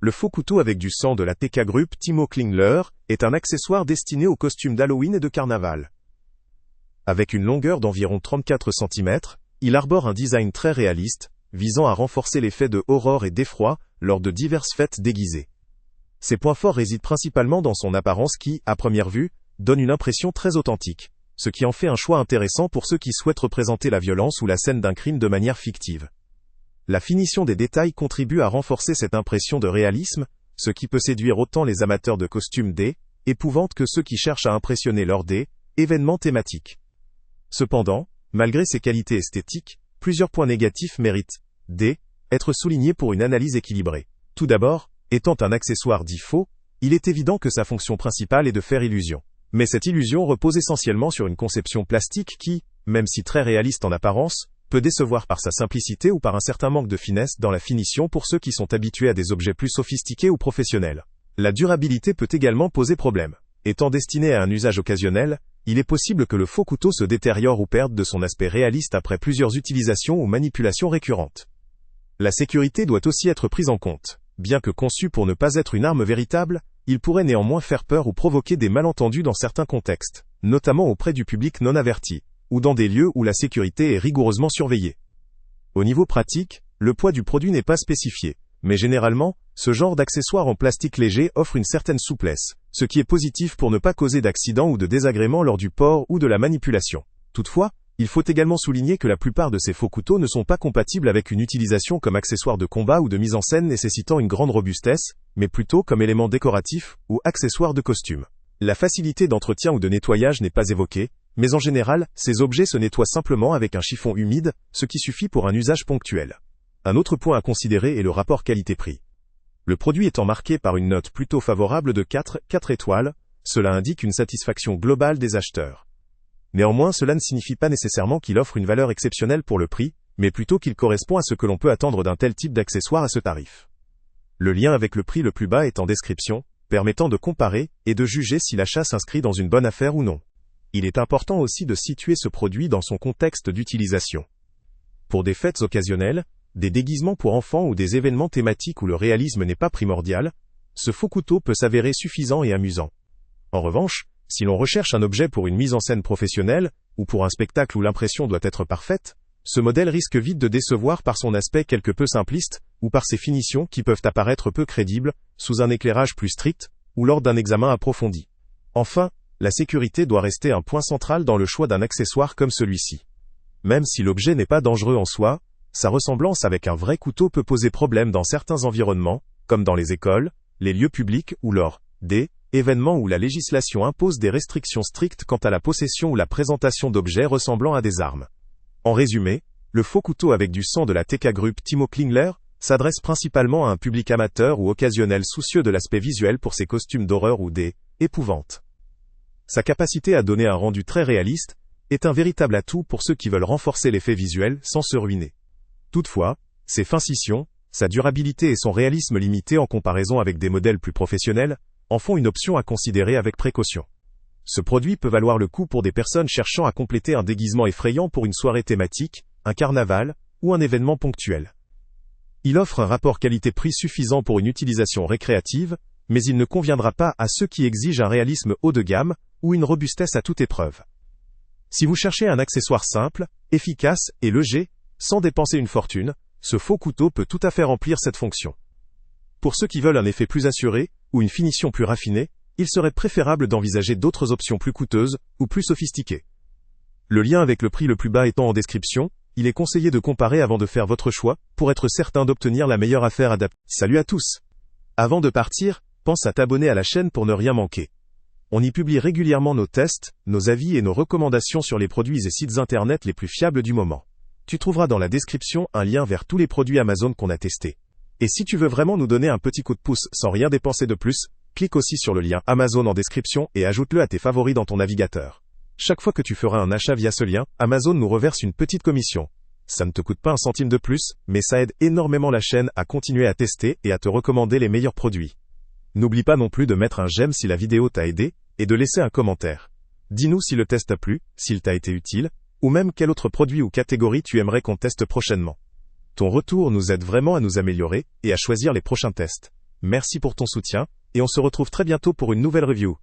Le faux couteau avec du sang de la TK Group Timo Klingler est un accessoire destiné aux costumes d'Halloween et de carnaval. Avec une longueur d'environ 34 cm, il arbore un design très réaliste, visant à renforcer l'effet de horreur et d'effroi lors de diverses fêtes déguisées. Ses points forts résident principalement dans son apparence qui, à première vue, donne une impression très authentique, ce qui en fait un choix intéressant pour ceux qui souhaitent représenter la violence ou la scène d'un crime de manière fictive. La finition des détails contribue à renforcer cette impression de réalisme, ce qui peut séduire autant les amateurs de costumes épouvantes que ceux qui cherchent à impressionner lors événements thématiques. Cependant, malgré ses qualités esthétiques, plusieurs points négatifs méritent être soulignés pour une analyse équilibrée. Tout d'abord, étant un accessoire dit faux, il est évident que sa fonction principale est de faire illusion. Mais cette illusion repose essentiellement sur une conception plastique qui, même si très réaliste en apparence, peut décevoir par sa simplicité ou par un certain manque de finesse dans la finition pour ceux qui sont habitués à des objets plus sophistiqués ou professionnels. La durabilité peut également poser problème. Étant destiné à un usage occasionnel, il est possible que le faux couteau se détériore ou perde de son aspect réaliste après plusieurs utilisations ou manipulations récurrentes. La sécurité doit aussi être prise en compte. Bien que conçu pour ne pas être une arme véritable, il pourrait néanmoins faire peur ou provoquer des malentendus dans certains contextes, notamment auprès du public non averti, ou dans des lieux où la sécurité est rigoureusement surveillée. Au niveau pratique, le poids du produit n'est pas spécifié, mais généralement, ce genre d'accessoire en plastique léger offre une certaine souplesse, ce qui est positif pour ne pas causer d'accidents ou de désagréments lors du port ou de la manipulation. Toutefois, il faut également souligner que la plupart de ces faux couteaux ne sont pas compatibles avec une utilisation comme accessoire de combat ou de mise en scène nécessitant une grande robustesse, mais plutôt comme élément décoratif ou accessoire de costume. La facilité d'entretien ou de nettoyage n'est pas évoquée, mais en général, ces objets se nettoient simplement avec un chiffon humide, ce qui suffit pour un usage ponctuel. Un autre point à considérer est le rapport qualité-prix. Le produit étant marqué par une note plutôt favorable de 4 étoiles, cela indique une satisfaction globale des acheteurs. Néanmoins, cela ne signifie pas nécessairement qu'il offre une valeur exceptionnelle pour le prix, mais plutôt qu'il correspond à ce que l'on peut attendre d'un tel type d'accessoire à ce tarif. Le lien avec le prix le plus bas est en description, permettant de comparer et de juger si l'achat s'inscrit dans une bonne affaire ou non. Il est important aussi de situer ce produit dans son contexte d'utilisation. Pour des fêtes occasionnelles, des déguisements pour enfants ou des événements thématiques où le réalisme n'est pas primordial, ce faux couteau peut s'avérer suffisant et amusant. En revanche, si l'on recherche un objet pour une mise en scène professionnelle, ou pour un spectacle où l'impression doit être parfaite, ce modèle risque vite de décevoir par son aspect quelque peu simpliste, ou par ses finitions qui peuvent apparaître peu crédibles, sous un éclairage plus strict, ou lors d'un examen approfondi. Enfin, la sécurité doit rester un point central dans le choix d'un accessoire comme celui-ci. Même si l'objet n'est pas dangereux en soi, sa ressemblance avec un vrai couteau peut poser problème dans certains environnements, comme dans les écoles, les lieux publics ou lors événements où la législation impose des restrictions strictes quant à la possession ou la présentation d'objets ressemblant à des armes. En résumé, le faux couteau avec du sang de la TK Group Timo Klingler s'adresse principalement à un public amateur ou occasionnel soucieux de l'aspect visuel pour ses costumes d'horreur ou épouvantes. Sa capacité à donner un rendu très réaliste est un véritable atout pour ceux qui veulent renforcer l'effet visuel sans se ruiner. Toutefois, ses fins scissions, sa durabilité et son réalisme limité en comparaison avec des modèles plus professionnels en font une option à considérer avec précaution. Ce produit peut valoir le coup pour des personnes cherchant à compléter un déguisement effrayant pour une soirée thématique, un carnaval ou un événement ponctuel. Il offre un rapport qualité-prix suffisant pour une utilisation récréative, mais il ne conviendra pas à ceux qui exigent un réalisme haut de gamme ou une robustesse à toute épreuve. Si vous cherchez un accessoire simple, efficace et léger, sans dépenser une fortune, ce faux couteau peut tout à fait remplir cette fonction. Pour ceux qui veulent un effet plus assuré, ou une finition plus raffinée, il serait préférable d'envisager d'autres options plus coûteuses, ou plus sophistiquées. Le lien avec le prix le plus bas étant en description, il est conseillé de comparer avant de faire votre choix, pour être certain d'obtenir la meilleure affaire adaptée. Salut à tous! Avant de partir, pense à t'abonner à la chaîne pour ne rien manquer. On y publie régulièrement nos tests, nos avis et nos recommandations sur les produits et sites internet les plus fiables du moment. Tu trouveras dans la description un lien vers tous les produits Amazon qu'on a testés. Et si tu veux vraiment nous donner un petit coup de pouce sans rien dépenser de plus, clique aussi sur le lien Amazon en description et ajoute-le à tes favoris dans ton navigateur. Chaque fois que tu feras un achat via ce lien, Amazon nous reverse une petite commission. Ça ne te coûte pas un centime de plus, mais ça aide énormément la chaîne à continuer à tester et à te recommander les meilleurs produits. N'oublie pas non plus de mettre un j'aime si la vidéo t'a aidé, et de laisser un commentaire. Dis-nous si le test t'a plu, s'il t'a été utile, ou même quel autre produit ou catégorie tu aimerais qu'on teste prochainement. Ton retour nous aide vraiment à nous améliorer et à choisir les prochains tests. Merci pour ton soutien, et on se retrouve très bientôt pour une nouvelle review.